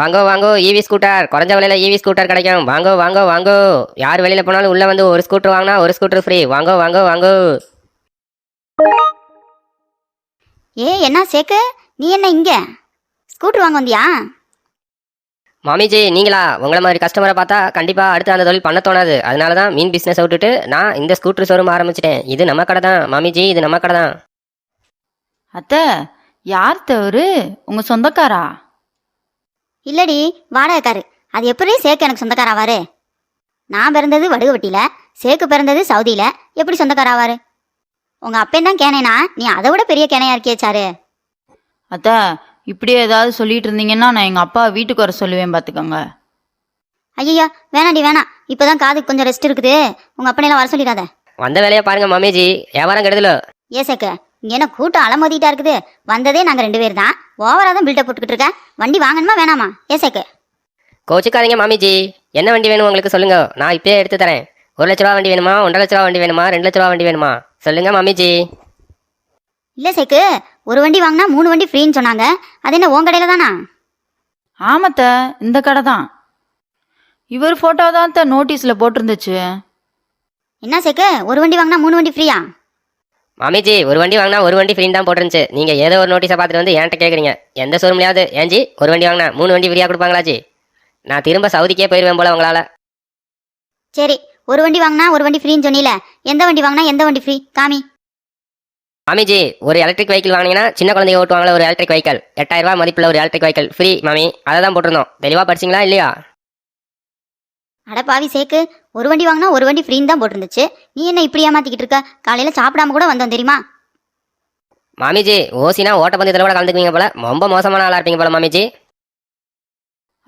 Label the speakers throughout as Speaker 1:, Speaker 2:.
Speaker 1: வாங்கோ வாங்கோ EV scooter குறைஞ்ச விலையில ஈவி ஸ்கூட்டர் கிடைக்கும். வாங்கோ வாங்கோ வாங்கோ. யார் வெளியில போனாலும் உள்ள வந்து ஒரு ஸ்கூட்டர் வாங்கினா ஒரு ஸ்கூட்டர் ஃப்ரீ. வாங்கோ வாங்கோ வாங்கோ.
Speaker 2: என்ன சேக்கு, நீ என்ன இங்க ஸ்கூட்டர் வாங்க வந்தியா?
Speaker 1: மாமிஜி நீங்களா? உங்களை மாதிரி கஸ்டமரை பார்த்தா கண்டிப்பா அடுத்து அந்த தொழில் பண்ண தோணாது. அதனால தான் மீன் பிசினஸ் விட்டுட்டு நான் இந்த ஸ்கூட்டர் ஷோரூம் ஆரம்பிச்சிட்டேன். இது நம்ம கடை தான் மாமிஜி, இது நம்ம கடை தான்.
Speaker 3: அத்தை, யார் தவறு? உங்க சொந்தக்காரா?
Speaker 2: இல்லடி, வாடகைக்காரு. அது எப்படி சேக்கு எனக்கு சொந்தக்காராவாரு? நான் பிறந்தது வடுகவட்டியில, சேக்கு பிறந்தது சவுதியில. எப்படி சொந்தக்காராவாரு? உங்க அப்பன் தான் கேனேனா, நீ அதை விட பெரிய கேனையா இருக்கியேச்சாரு.
Speaker 3: அத்தை, இப்படியே ஏதாவது சொல்லிட்டு இருந்தீங்கன்னா நான் எங்க அப்பா வீட்டுக்கு வர சொல்லுவேன் பாத்துக்கோங்க.
Speaker 2: ஐயா வேணாண்டி வேணாம், இப்போதான் காதுக்கு கொஞ்சம் ரெஸ்ட் இருக்குது. உங்க அப்பனையெல்லாம் வர சொல்லிடாத.
Speaker 1: வந்த வேலையை பாருங்க மாமிஜி, வியாபாரம் கெடுதலோ.
Speaker 2: சேக்கு, இங்க என்ன கூட்டம் அலமோதிட்டா இருக்குது. வந்ததே நாங்க 2 பேர் தான். ஓவரா தான் பில்டப் போட்டுக்கிட்டு இருக்க. வண்டி வாங்கணுமா வேணாமா? சேக்கு
Speaker 1: கோச்சுக்காதீங்க மாமிஜி. என்ன வண்டி வேணும் உங்களுக்கு சொல்லுங்க, நான் இப்பயே எடுத்து தரேன். 1 லட்ச ரூபா வண்டி வேணுமா, 1.5 லட்ச ரூபா வண்டி வேணுமா, 2 லட்ச ரூபா வண்டி வேணுமா சொல்லுங்க மாமிஜி.
Speaker 2: இல்ல சேக்கு, ஒரு வண்டி வாங்கினா 3 வண்டி ஃப்ரீன்னு சொன்னாங்க. அது என்ன உன் கடையில தானா?
Speaker 3: ஆமாத்த, இந்த கடை தான். இவர் போட்டோ தான் நோட்டீஸ்ல போட்டிருந்துச்சு.
Speaker 2: என்ன சேக்கு, ஒரு வண்டி வாங்கினா 3 வண்டி ஃப்ரீயா?
Speaker 1: மாமிஜி ஒரு வண்டி வாங்கினா ஒரு வண்டி ஃப்ரீன்னு தான் போட்டுருந்துச்சு. நீங்க ஏதோ ஒரு நோட்டீஸை பார்த்துட்டு வந்து என்கிட்ட கேட்குறீங்க. எந்த ஷோரூம்லையாவது ஏஞ்சி ஒரு வண்டி வாங்கினா 3 வண்டி ஃப்ரீயாக கொடுப்பாங்களாச்சி? நான் திரும்ப சவுதிக்கே போயிடுவேன் போல உங்களால.
Speaker 2: சரி, ஒரு வண்டி வாங்கினா ஒரு வண்டி ஃப்ரீன்னு சொன்னீல, எந்த வண்டி வாங்கினா எந்த வண்டி ஃப்ரீ காமி.
Speaker 1: மாமிஜி ஒரு எலக்ட்ரிக் வெஹிக்கிள் வாங்கினீங்கன்னா சின்ன குழந்தைங்க ஓட்டுவாங்களா ஒரு எலக்ட்ரிக் வெஹிக்கிள், 8000 ரூபாய் மதிப்புள்ள ஒரு எலக்ட்ரிக் வெஹிக்கிள் ஃப்ரீ மாமி. அதை தான் போட்டிருந்தோம். தெளிவாக படிச்சிங்களா இல்லையா?
Speaker 2: அடப்பாவி சேக்கு, ஒரு வண்டி வாங்கினா ஒரு வண்டி ஃப்ரீன்னு தான் போட்டிருந்துச்சு. நீ என்ன இப்படி ஏமாத்திக்கிட்டு இருக்க? காலையில சாப்பிடாம கூட வந்தோம் தெரியுமா?
Speaker 1: மாமிஜி ஓசினா ஓட்டப்பந்தயத்தில் கூட கலந்துக்குவீங்க போல. ரொம்ப மோசமான ஆளா இருப்பீங்க போல மாமிஜி.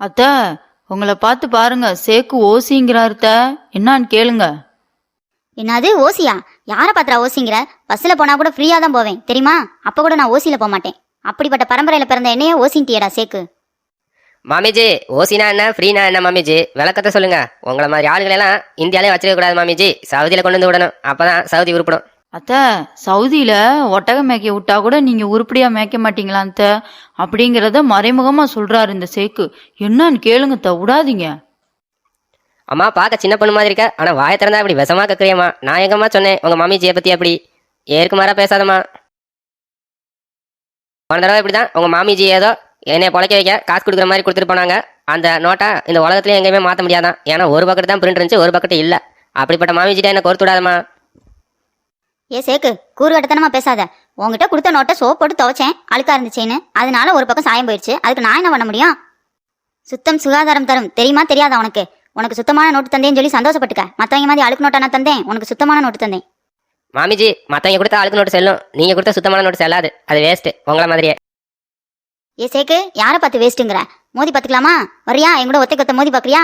Speaker 3: அத்தை, உங்களை பார்த்து பாருங்க, சேக்கு ஓசிங்கிறாருத்த, என்னான்னு கேளுங்க.
Speaker 2: என்னது ஓசியா? யாரை பாத்திரா ஓசிங்கிற? பஸ்ஸில் போனா கூட ஃப்ரீயா தான் போவேன் தெரியுமா? அப்ப கூட நான் ஓசியில போக மாட்டேன். அப்படிப்பட்ட பரம்பரையில பிறந்த என்னையே ஓசின்ட்டியடா சேக்கு.
Speaker 1: மாமிஜி ஓசினா என்ன ஃப்ரீனா என்ன மாமிஜி? விளக்கத்தை சொல்லுங்க. உங்களை மாதிரி ஆளுகளெல்லாம் இந்தியாலே வச்சிருக்க கூடாது மாமிஜி. சவுதியில கொண்டு வந்து விடணும், அப்பதான் சவுதி உருப்படும்.
Speaker 3: அத்தை, சவுதியில ஒட்டகம் மேய்க்க விட்டா கூட நீங்க உருப்படியா மேய்க்க மாட்டீங்களான்த்த அப்படிங்கிறத மறைமுகமா சொல்றாரு இந்த சேக்கு. என்னன்னு கேளுங்கத்த, விடாதீங்க.
Speaker 1: அம்மா பார்க்க சின்ன பொண்ணு மாதிரி இருக்க, ஆனா வாயை திறந்தா அப்படி விஷமா கக்கிறியம்மா. நான் எங்கம்மா சொன்னேன் உங்க மாமிஜியை பத்தி அப்படி? ஏற்கு மாறா பேசாதம்மா. போன தடவை இப்படிதான் உங்க மாமிஜி ஏதோ என்னை பொழைக்க வைக்க காசு கொடுக்குற மாதிரி கொடுத்துட்டு போனாங்க. அந்த நோட்டை இந்த உலகத்துலேயே எங்கேயுமே மாற்ற முடியாதான். ஏன்னா ஒரு பக்கெட் தான் பிரிண்ட் இருந்துச்சு, ஒரு பக்கெட் இல்லை. அப்படிப்பட்ட மாமிஜிட்ட என்ன கோர்த்து விடாதம்மா.
Speaker 2: சேக்கு, கூறுகட்டத்தனமா பேசாத. உங்ககிட்ட கொடுத்த நோட்டை சோப் போட்டு துவைச்சேன், அழுக்கா இருந்துச்சேன்னு. அதனால ஒரு பக்கம் சாயம் போயிடுச்சு. அதுக்கு நான் என்ன பண்ண முடியும்? சுத்தம் சுகாதாரம் தரும் தெரியுமா தெரியாதா உனக்கு? உனக்கு சுத்தமான நோட்டு தந்தேன்னு சொல்லி சந்தோஷப்பட்டுக்க. மற்றவங்க மாதிரி அழுக்கு நோட்டை நான் தந்தேன், உனக்கு சுத்தமான நோட்டு தந்தேன்.
Speaker 1: மாமிஜி மற்றவங்க கொடுத்த அழுக்கு நோட்டு செல்லும், நீங்க கொடுத்த சுத்தமான நோட்டு செல்லாது. அது வேஸ்ட் உங்களை மாதிரியே.
Speaker 2: சேக்கு, யாரை பார்த்து வேஸ்ட்டுங்கிற? மோதி பார்த்துக்கலாமா? வரியா என் கூட ஒத்தை கொத்த மோதி பார்க்குறியா?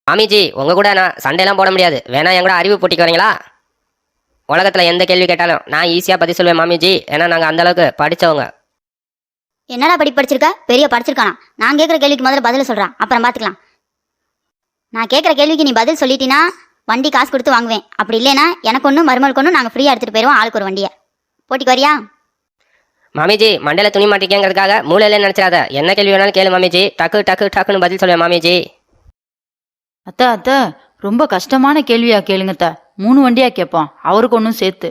Speaker 1: மாமிஜி உங்க கூட நான் சண்டையெல்லாம் போட முடியாது. வேணா என் கூட அறிவு போட்டிக்கு வரீங்களா? உலகத்துல எந்த கேள்வி கேட்டாலும் நான் ஈஸியா பதில் சொல்லுவேன் மாமிஜி. ஏன்னா நாங்க அந்த அளவுக்கு படிச்சவங்க.
Speaker 2: என்னடா படிச்சிருக்க? பெரிய படிச்சிருக்கானா? நான் கேட்குற கேள்விக்கு முதல்ல பதில் சொல்கிறான், அப்புறம் பார்த்துக்கலாம். நான் கேட்குற கேள்விக்கு நீ பதில் சொல்லிட்டீன்னா வண்டி காசு கொடுத்து வாங்குவேன். அப்படி இல்லைன்னா எனக்கு ஒன்று மருமலுக்கு ஒன்று நாங்கள் ஃப்ரீயாக எடுத்துகிட்டு போயிடுவோம், ஆளுக்கு ஒரு வண்டியை. போட்டிக்கு வரியா?
Speaker 1: மாமிஜி மண்டையில துணி மாட்டிக்கங்கிறதுக்காக மூளையில நினைச்சாத. என்ன கேள்வி வேணாலும் கேளு மாமிஜி. டக்கு டக்கு டக்குன்னு பதில் சொல்லுவேன் மாமிஜி.
Speaker 3: அத்தை அத்தை, ரொம்ப கஷ்டமான கேள்வியா கேளுங்கத்த. 3 வண்டியா கேட்போம், அவருக்கு ஒன்றும் சேர்த்து.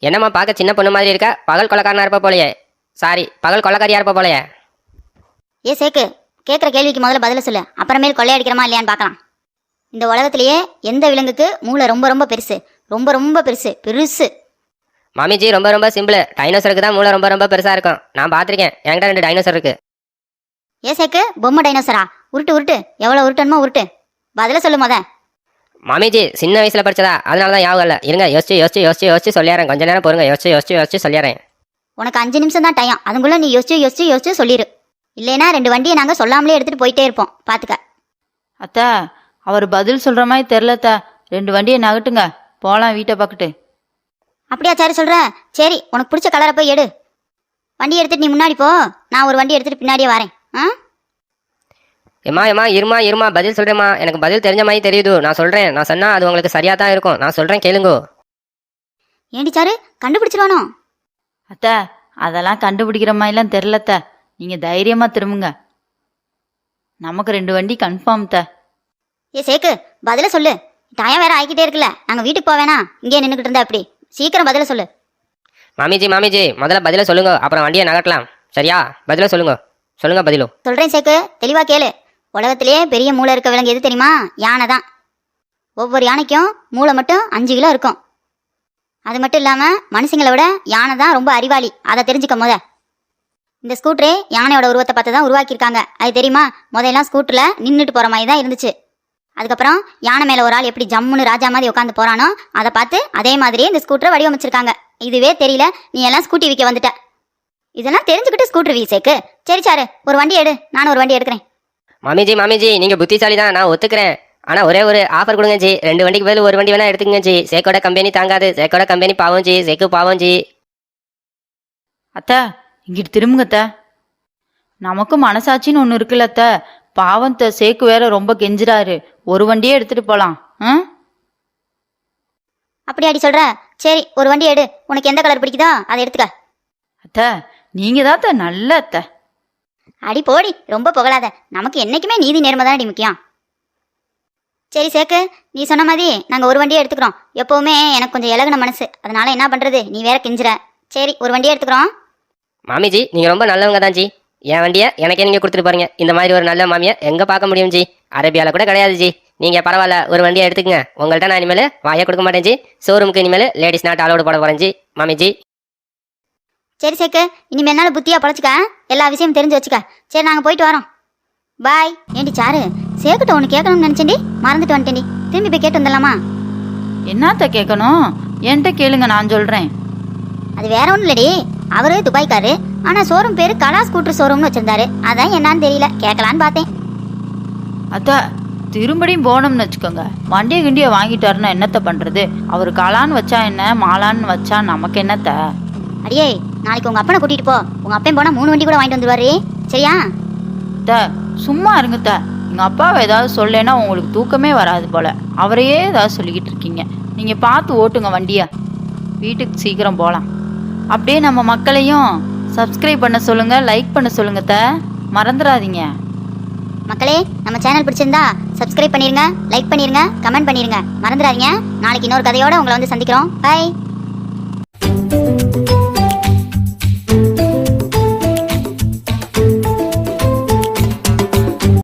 Speaker 1: என்னம்மா பார்க்க சின்ன பொண்ணு மாதிரி இருக்க? பகல் கொள்ளக்காரனா இருப்ப போலையே. சாரி, பகல் கொள்ளக்காரியா இருப்ப போலையே.
Speaker 2: சேக்கு, கேட்குற கேள்விக்கு முதல்ல பதில் சொல்லு, அப்புறமேல் கொள்ளையடிக்கிறமா இல்லையான்னு பார்க்கலாம். இந்த உலகத்திலேயே எந்த விலங்குக்கு மூளை ரொம்ப ரொம்ப பெருசு? ரொம்ப ரொம்ப பெருசு பெருசு.
Speaker 1: மாமிஜி ரொம்ப ரொம்ப சிம்பிள். டைனோசருக்கு தான் மூளை ரொம்ப ரொம்ப பெருசா இருக்கும். நான் பார்த்துருக்கேன், என்கிட்ட 2 டைனோசர் இருக்கு.
Speaker 2: சேக்கு, பொம்மை டைனோசரா? உருட்டு உருட்டு, எவ்வளோ உருட்டணுமோ உருட்டு. பதில சொல்லு முத.
Speaker 1: மாமிஜி சின்ன வயசுல படிச்சதா, அதனால தான் ஞாபகம் இல்லை. இருங்க யோசிச்சு யோசிச்சு யோசிச்சு யோசிச்சு சொல்லிடுறேன். கொஞ்ச நேரம் பொறுங்க, யோசிச்சு யோசிச்சு யோசிச்சு சொல்லிடுறேன்.
Speaker 2: உனக்கு 5 நிமிஷம் தான் டைம், அதுக்குள்ள நீ யோசிச்சு யோசிச்சு யோசிச்சு சொல்லிடு. இல்லைன்னா 2 வண்டியை நாங்கள் சொல்லாமலே எடுத்துட்டு போயிட்டே இருப்போம், பார்த்துக்க.
Speaker 3: அத்தை, அவர் பதில் சொல்ற மாதிரி தெரிலத்த. 2 வண்டியை நகட்டுங்க, போகலாம் வீட்டை பார்க்கட்டு.
Speaker 2: அப்படியா சாரி சொல்ற? சரி, உனக்கு பிடிச்ச கலரை போய் எடு. வண்டி எடுத்துட்டு நீ முன்னாடி போ, நான் ஒரு வண்டி எடுத்துட்டு பின்னாடியே வரேன்.
Speaker 1: ஏமா ஏமா இருமா இருமா, பதில் சொல்றேம்மா. எனக்கு பதில் தெரிஞ்ச மாதிரி தெரியுது. நான் சொல்றேன், நான் சொன்னா அது உங்களுக்கு சரியா தான் இருக்கும். நான் சொல்றேன் கேளுங்கோ.
Speaker 2: ஏண்டி சாரு, கண்டுபிடிச்சிருவானோ?
Speaker 3: அத்தை, அதெல்லாம் கண்டுபிடிக்கிற மாதிரிலாம் தெரிலத்த. நீங்க தைரியமா திரும்புங்க. நமக்கு 2 வண்டி கன்ஃபார்ம் த.
Speaker 2: ஏ சேக்கு, பதில சொல்லு. டயம் வேற ஆகிக்கிட்டே இருக்குல்ல, நாங்க வீட்டுக்கு போவேனா? இங்கே நின்றுக்கிட்டு இருந்தா எப்படி? சீக்கிரம் பதில சொல்லு.
Speaker 1: மாமிஜி முதல்ல பதில சொல்லுங்க, அப்புறம் வண்டியை நகட்டலாம். சரியா? பதில சொல்லுங்க. சொல்லுங்க பதிலும்.
Speaker 2: சொல்றேன் சேக்கு, தெளிவா கேளு. உலகத்திலேயே பெரிய மூளை இருக்க விலங்கு எது தெரியுமா? யானை தான். ஒவ்வொரு யானைக்கும் மூளை மட்டும் 5 கிலோ இருக்கும். அது மட்டும் இல்லாம மனுஷங்களை விட யானை தான் ரொம்ப அறிவாளி. அதை தெரிஞ்சுக்க முத. இந்த ஸ்கூட்டரே யானையோட உருவத்தை பார்த்து தான் உருவாக்கியிருக்காங்க. அது தெரியுமா? முதல்லாம் ஸ்கூட்டர்ல நின்றுட்டு போற மாதிரி தான் இருந்துச்சு. அதுக்கப்புறம் யானை மேல ஒரு ஆள் எப்படி ஜம்முன்னு ராஜா மாதிரி உட்காந்து போறானோ அதை பார்த்து அதே மாதிரியே இந்த ஸ்கூட்டரை வடிவமைச்சிருக்காங்க. இதுவே தெரியல, நீ எல்லாம் ஸ்கூட்டி விற்க வந்துட்ட. இதெல்லாம் தெரிஞ்சுக்கிட்டு ஸ்கூட்டர் வீசேக்கு. சரி சாரு, ஒரு வண்டி எடு, நானும் ஒரு வண்டி எடுக்கிறேன்.
Speaker 1: மாமிஜி நீங்க புத்திசாலி தான், நான் ஒத்துக்கிறேன். ஆனா ஒரே ஒரு ஆஃபர் கொடுங்க ஜி. 2 வண்டிக்கு பதில் ஒரு வண்டி வேணா எடுத்துக்கங்க ஜி. சேக்கோட கம்பெனி தாங்காது. சேக்கோட கம்பெனி பாவம் ஜி. சேக்கு பாவம் ஜி.
Speaker 3: அத்தை, இங்கிட்டு திரும்புங்க அத்தை. நமக்கும் மனசாட்சின்னு ஒன்று இருக்குல்ல அத்தை. பாவம் சேக்கு வேற ரொம்ப கெஞ்சுறாரு. ஒரு வண்டியே எடுத்துட்டு போலாம்.
Speaker 2: அப்படி அடி சொல்ற? சரி, ஒரு வண்டி எடு. உனக்கு எந்த கலர் பிடிக்குதோ அதை எடுத்துக்க.
Speaker 3: அத்தை, நீங்க தான் நல்ல அத்தை.
Speaker 2: அடி போடி, ரொம்ப புகழாத. நமக்கு என்னைக்குமே நீதி நேர்மை தான் முக்கியம். சரி சேக்கு, நீ சொன்ன மாதிரி நாங்கள் ஒரு வண்டியே எடுத்துக்கிறோம். எப்போவுமே எனக்கு கொஞ்சம் இலகுன மனசு, அதனால என்ன பண்ணுறது, நீ வேற கெஞ்சுற. சரி, ஒரு வண்டியே எடுத்துக்கிறோம்.
Speaker 1: மாமிஜி நீங்கள் ரொம்ப நல்லவங்க தான் ஜி. என் வண்டியை எனக்கே நீங்கள் கொடுத்துட்டு பாருங்க. இந்த மாதிரி ஒரு நல்ல மாமியை எங்கே பார்க்க முடியும் ஜி? அரேபியாவில் கூட கிடையாது ஜி. நீங்கள் பரவாயில்ல, ஒரு வண்டியை எடுத்துக்கங்க. உங்கள்கிட்ட நான் இனிமேல் வாயை கொடுக்க மாட்டேன் ஜி. ஷோரூமுக்கு இனிமேல் லேடிஸ் நாட் அலோடு போட போகிறேன் ஜி. மாமிஜி
Speaker 2: சரி சேக்கு, இனிமேல் என்னால் புத்தியாக பழச்சிக்க. எல்லா விஷயமும் தெரிஞ்சு வச்சுக்க. சரி, நாங்கள் போயிட்டு வரோம். பாய். ஏண்டி சாரு, சேக்கிட்ட ஒன்று கேட்கணும்னு நினச்சேன்டி, மறந்துட்டு வந்துட்டேன்டி. திரும்பி போய் கேட்டு வந்துடலாமா?
Speaker 3: என்னத்த கேட்கணும்? என்கிட்ட கேளுங்க, நான் சொல்கிறேன்.
Speaker 2: அது வேற ஒன்றும் இல்லடி, அவரு துபாய்க்காரு. ஆனால் ஷோரூம் பேர் கலா ஸ்கூட்டர் ஷோரூம்னு வச்சிருந்தாரு. அதான் என்னன்னு தெரியல, கேட்கலான்னு பார்த்தேன்.
Speaker 3: அத்தை, திரும்படியும் போனோம்னு வச்சுக்கோங்க, வண்டியை கிண்டியை வாங்கிட்டாருன்னா என்னத்த பண்ணுறது? அவர் காலான்னு வச்சா என்ன, மாலான்னு வச்சா நமக்கு என்னத்த?
Speaker 2: அடியே, நாளைக்கு உங்கள் அப்பனை கூட்டிகிட்டு போ. உங்கள் அப்பன் போனால் 3 வண்டி கூட வாங்கிட்டு வந்துடுவாரு. சரியா?
Speaker 3: சும்மா இருங்கத்த. எங்கள் அப்பாவை ஏதாவது சொல்லேன்னா உங்களுக்கு தூக்கமே வராது போல. அவரையே ஏதாவது சொல்லிக்கிட்டு இருக்கீங்க. நீங்கள் பார்த்து ஓட்டுங்க வண்டியை. வீட்டுக்கு சீக்கிரம் போகலாம். அப்படியே நம்ம மக்களையும் சப்ஸ்கிரைப் பண்ண சொல்லுங்கள், லைக் பண்ண சொல்லுங்க. மறந்துடாதீங்க
Speaker 2: மக்களே. நம்ம சேனல் பிடிச்சிருந்தா சப்ஸ்கிரைப் பண்ணிருங்க, லைக் பண்ணிருங்க, கமெண்ட் பண்ணிருங்க. மறந்துடாதீங்க. நாளைக்கு இன்னொரு கதையோட உங்களை வந்து சந்திக்கிறோம். பை.